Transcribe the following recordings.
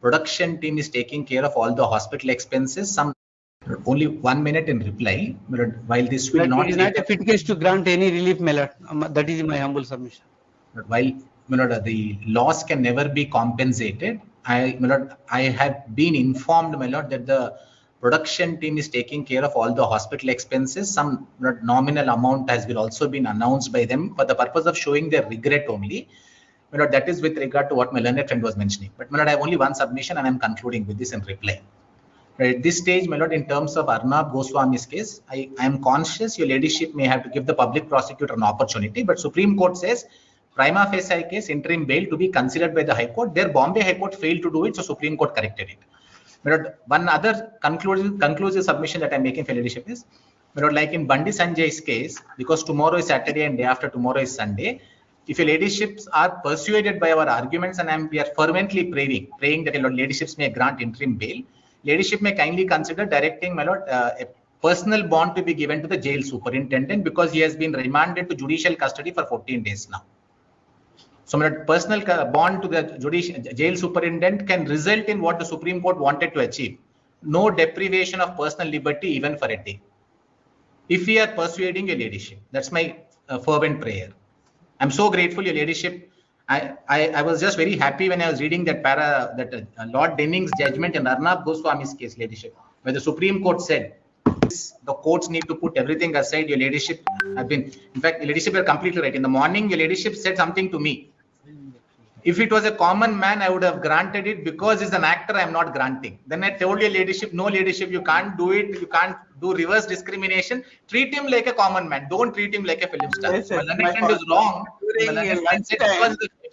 production team is taking care of all the hospital expenses. Only 1 minute in reply. While this will not... It is not a fit case to grant any relief, my lord. That is my humble submission. While the loss can never be compensated, I have been informed, my lord, that the production team is taking care of all the hospital expenses. Some nominal amount has been also been announced by them for the purpose of showing their regret only. That is with regard to what my learned friend was mentioning. But my lord, I have only one submission and I'm concluding with this in reply. At this stage, my lord, in terms of Arnab Goswami's case, I am conscious your ladyship may have to give the public prosecutor an opportunity, but Supreme Court says prima facie case interim bail to be considered by the High Court. Their Bombay High Court failed to do it, so Supreme Court corrected it. My lord, one other conclusive submission that I'm making for ladyship is, my lord, like in Bandi Sanjay's case, because tomorrow is Saturday and day after tomorrow is Sunday, if your ladyships are persuaded by our arguments, and we are fervently praying that your ladyships may grant interim bail, ladyship may kindly consider directing, my lord, a personal bond to be given to the jail superintendent because he has been remanded to judicial custody for 14 days now. So, my lord, personal bond to the jail superintendent can result in what the Supreme Court wanted to achieve. No deprivation of personal liberty even for a day. If we are persuading your ladyship, that's my fervent prayer. I'm so grateful, your ladyship. I was just very happy when I was reading that Lord Denning's judgment in Arnab Goswami's case, ladyship, where the Supreme Court said the courts need to put everything aside. Your ladyship have been, in fact, your ladyship, you're completely right. In the morning, your ladyship said something to me. If it was a common man, I would have granted it. Because he's an actor, I'm not granting. Then I told your ladyship, no, ladyship, you can't do it. You can't do reverse discrimination. Treat him like a common man. Don't treat him like a film star. Yes, yes. My friend is wrong.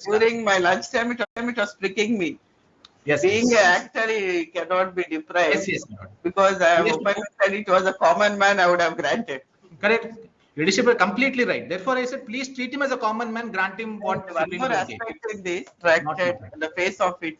During my lunchtime, it was pricking me. Yes, being an actor, he cannot be deprived. Yes, because I have openly said it was a common man, I would have granted. Correct. Ladyship are completely right. Therefore, I said, please treat him as a common man, grant him what one more aspect in this, tracted the face of it.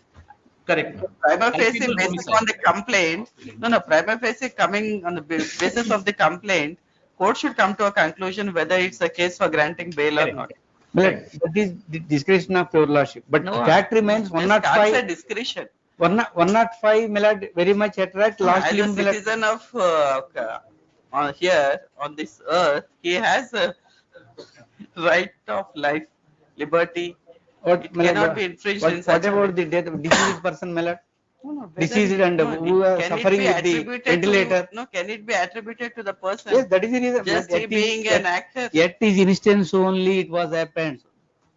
Correct. Prima facie based on the complaint. No, prima facie coming on the basis of the complaint, court should come to a conclusion whether it's a case for granting bail or not. But that is the discretion of your lordship. But that remains 105. Discretion. 105, my lord, very much attract. As a citizen of here on this earth, he has a right of life, liberty. It cannot be infringed in such What about the death of deceased person, my lord? Deceased and who are suffering with the ventilator. Can it be attributed to the person? Yes, that is the reason. Just being an actor. Yet his instance only it was happened.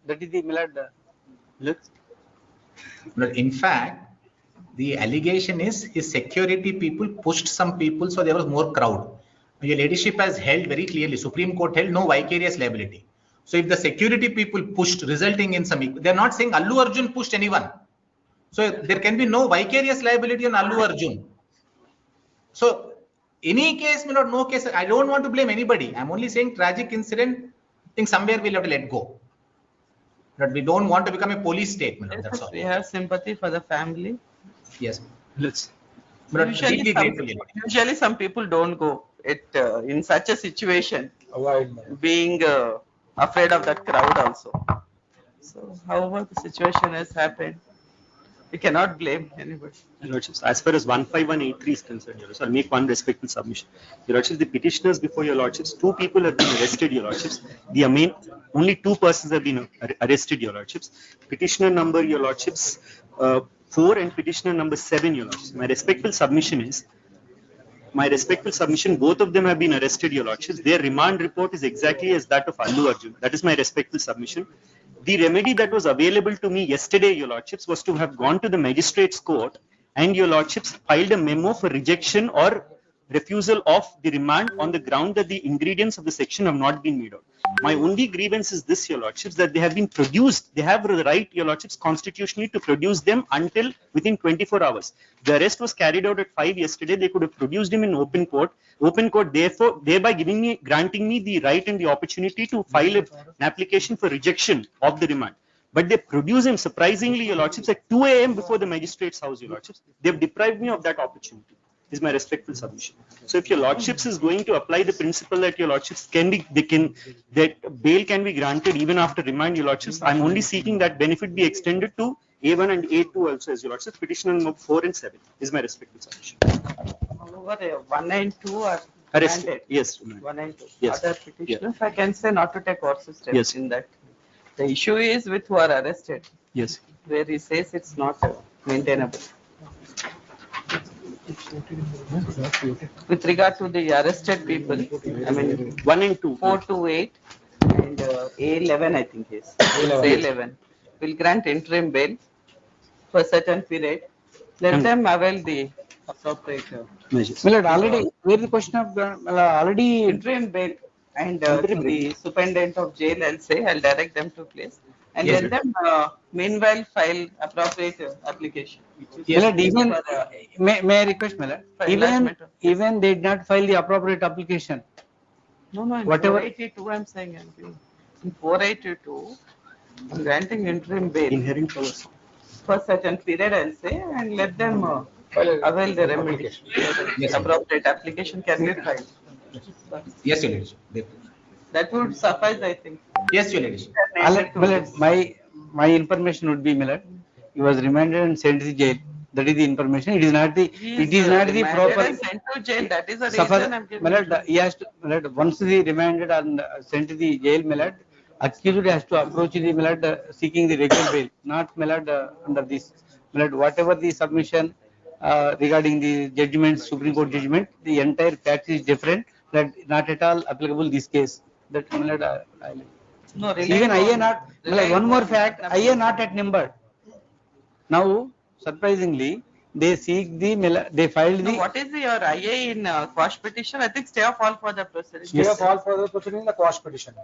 That is the milad. In fact, the allegation is his security people pushed some people, so there was more crowd. Your ladyship has held very clearly, Supreme Court held no vicarious liability. So if the security people pushed, resulting in some, they're not saying Allu Arjun pushed anyone. So there can be no vicarious liability on Allu Arjun. So any case, no case, I don't want to blame anybody. I'm only saying tragic incident, I think somewhere we'll have to let go. But we don't want to become a police state. That's all. We have sympathy for the family. Yes. Usually some people don't go in such a situation, being afraid of that crowd also. So however the situation has happened, we cannot blame anybody. Your Lordships, as far as 15183 is concerned, Your Lordships, I'll make one respectful submission. Your Lordships, the petitioners before Your Lordships, 2 people have been arrested, Your Lordships. Only 2 persons have been arrested, Your Lordships. Petitioner number, Your Lordships, 4 and petitioner number 7, Your Lordships. My respectful submission, both of them have been arrested, Your Lordships. Their remand report is exactly as that of Allu Arjun. That is my respectful submission. The remedy that was available to me yesterday, Your Lordships, was to have gone to the magistrate's court and Your Lordships filed a memo for rejection or refusal of the remand on the ground that the ingredients of the section have not been made out. My only grievance is this, Your Lordships, that they have been produced. They have the right, Your Lordships, constitutionally to produce them until within 24 hours. The arrest was carried out at 5 yesterday. They could have produced him in open court. Open court, therefore, thereby granting me the right and the opportunity to file an application for rejection of the remand. But they produce him, surprisingly, Your Lordships, at 2 a.m. before the magistrate's house, Your Lordships. They have deprived me of that opportunity. Is my respectful submission. So if Your Lordships is going to apply the principle that Your Lordships that bail can be granted even after remand, Your Lordships, I'm only seeking that benefit be extended to A1 and A2 also as your lordship. Petitioner number 4 and 7 is my respective submission. However, 1 and 2 are Arrested. granted. Yes. 1 and 2. Yes. Other petitioners, I can say not to take courses steps Yes. in that. The issue is with who are arrested, Yes. where he says it's not maintainable. With regard to the arrested people, I mean 1 and 2. 4 to 8 and A11, I think is A11 will grant interim bail for a certain period. Let them avail the appropriate Measures. My lord, already, where the question of, already, interim bail and to the superintendent of jail, I'll say, I'll direct them to place and Yes, let them meanwhile file appropriate application. my lord, even, For, may I request, my lord, for even, enlargement of- even they did not file the appropriate application. No, in Whatever- 482, I'm saying, in 482, I'm granting interim bail Inherent powers. for certain period, I'll say, and let them avail the remedy. Yes. Appropriate application can be filed. Yes, your lordship. That would suffice, I think. Yes, your lordship. My information would be, my lord, he was remanded and sent to the jail. That is the information. It is not the, it is not the Remanded proper. and sent to jail, that is the Suffer, reason I'm giving. my lord, he has to, my lord, once the remanded and sent to the jail, my lord, accused has to approach the, my lord, seeking the regular bail, not, my lord, under this. My lord, whatever the submission regarding the judgment, Supreme Court judgment, the entire fact is different, that not at all applicable this case. That, my lord, No, even I relying not, on- my lord, one more relying fact, on- I not at number. Now, surprisingly, they seek the, they filed No, the. what is your IA in quash petition? I think stay of all for the proceedings. Stay of all further proceeding in the quash petition.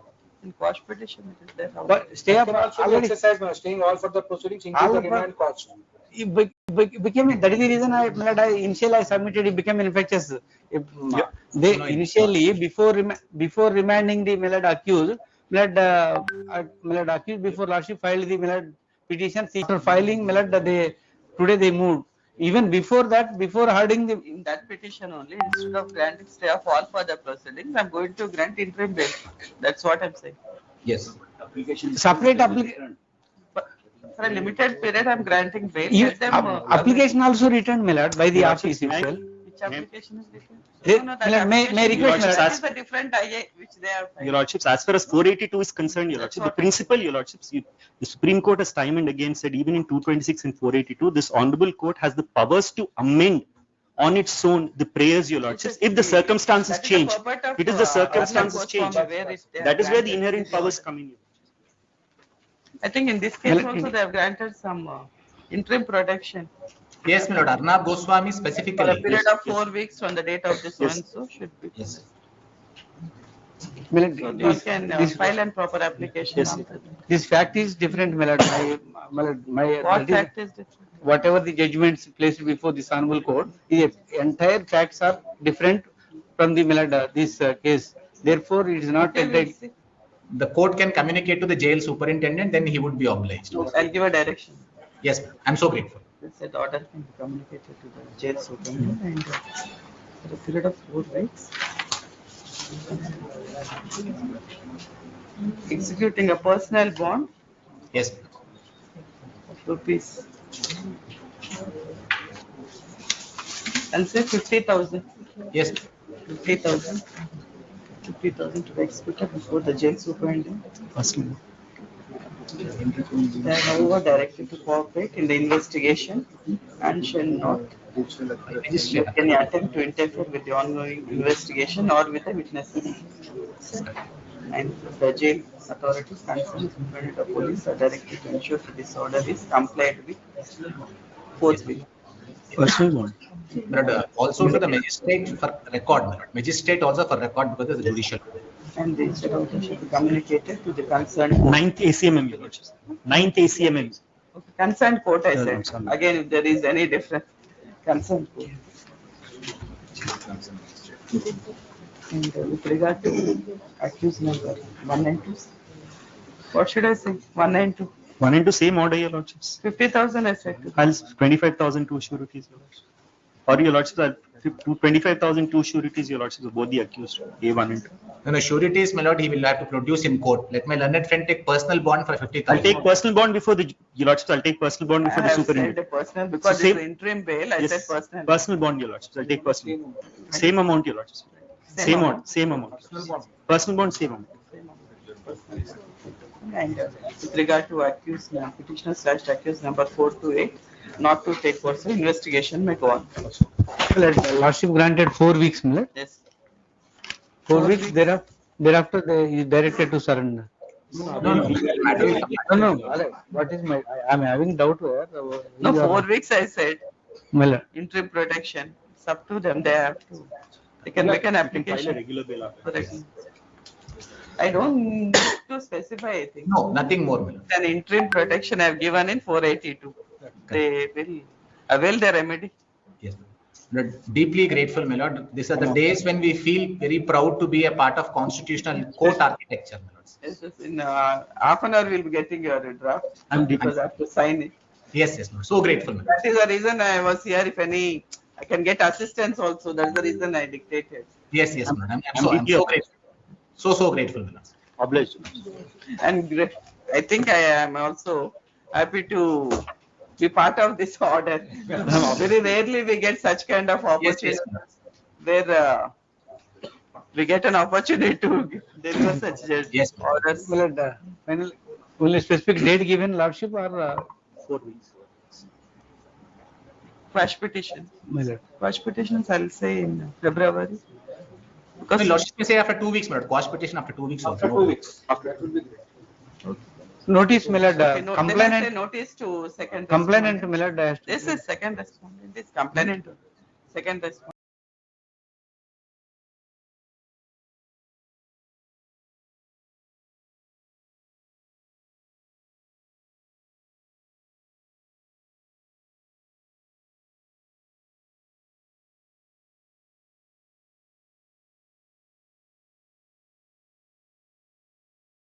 In quash petition, it is there. But stay That up can also be already. exercised by staying all further proceedings, All including the for- remand cost. It became, that is the reason initially I submitted, it became infectious. They initially, before remanding the accused, accused before lordship filed the petition, after filing, today they moved. Even before that, before hearing the, In that petition only, instead of granting stay of all for the proceedings, I'm going to grant interim bail. That's what I'm saying. Yes. separate application, For a limited period, I'm granting bail. Let them, application also returned, by the office May I- itself. Which application is different? They- No, may- that may application- request, Your that Lordship, is a different IA which they are Your filing. lordships, as far as 482 is concerned, your That's lordship, the what- principle, your lordships, the Supreme Court has time and again said, even in 226 and 482, this honorable court has the powers to amend on its own the prayers, your lordships, if the circumstances That is change. the purport of, It is the Arnab circumstances Goswami change. where they have That is where the granted inherent this powers order. come in. I think in this case also they have granted some interim protection Yes, my lord. Arnab Goswami for a specifically. period of 4 weeks from the date of this Yes. one, so should be. Yes. So you can file and proper application. Yes. after that. This fact is different, my What fact is different? whatever the judgments placed before this honorable court, the entire facts are different from the this case. Therefore, it is not Okay, we'll entirely. see. The court can communicate to the jail superintendent, then he would be obliged. I'll give a direction. Yes, I'm so grateful. This said order can be communicated to the jail superintendent and for a period of 4 weeks. Executing a personal bond Yes. of rupees. I'll say 50,000. Yes. 50,000. 50,000 to be executed before the jail superintendent. They are however directed to cooperate in the investigation and shall not make any attempt to interfere with the ongoing investigation or with the witnesses. And the jail authorities concerned, superintendent of police are directed to ensure that this order is complied with forthwith. But also to the magistrate for record. my lord. Magistrate also for record because of the judicial. And the said order should be communicated to the concerned. 9th ACMM, your lordships. 9th ACMM. Okay, concerned court, I Yeah, said. concerned. Again, if there is any difference, concerned court. And with regard to accused number 192, what should I say? 192. 1 into same order, your lordships. 50,000 I said. I'll 25,000 to sureties, your lordships. Or your lordships are 25,000 two sureties, your lordships, both the accused, A1 and 2. No, sureties, my lord, he will have to produce in court. Let my learned friend take personal bond for 50,000. I'll take personal bond before the, your lordships, I'll take personal bond I before the have said superintendent. personal because So it's same- interim bail. I said personal. Personal bond, your lordships, I'll take personal. Same amount, your lordships. Same amount, same amount. Personal bond, same amount. And with regard to accused petitioner slash accused number 428, not to take personal investigation may go on. My lord, Lordship granted 4 weeks, my lord. Yes. 4 weeks thereafter they is directed to surrender. No, no, matter will come. No, what is my, I am having doubt where. No, 4 weeks I said. My lord. Interim protection. It's up to them. They have to. They can make an File a application. regular bail after. Correct. I don't need to specify, I think. No, nothing more, my lord. An interim protection I have given in 482. They will avail their remedy. Yes, my lord. Deeply grateful, my lord. These are the days when we feel very proud to be a part of constitutional court architecture, my lord. Yes, yes. In half an hour, we'll be getting your draft. I'm Because I have to sign it. Yes, yes, my lord. So grateful, my lord. That is the reason I was here. If any, I can get assistance also. That's the reason I dictated. Yes, yes, my lord. I'm I'm so grateful. So grateful, my lord. Obliged. And I think I am also happy to be part of this order. Very rarely we get such kind of Yes, opportunity yes, my lord. where we get an opportunity to deliver such Yes, my lord. orders. My lord, final, only specific date given, Lordship, or 4 weeks. Quash petition. my lord. Quash petitions I'll say in February. My Because lordship may say after 2 weeks, my lord. Quash petition after 2 weeks also. 2 weeks. Notice, my lord, okay, no, then I say complainant, notice to second complainant, respondent. my lord, has to- This is second respondent. This complainant. Second respondent.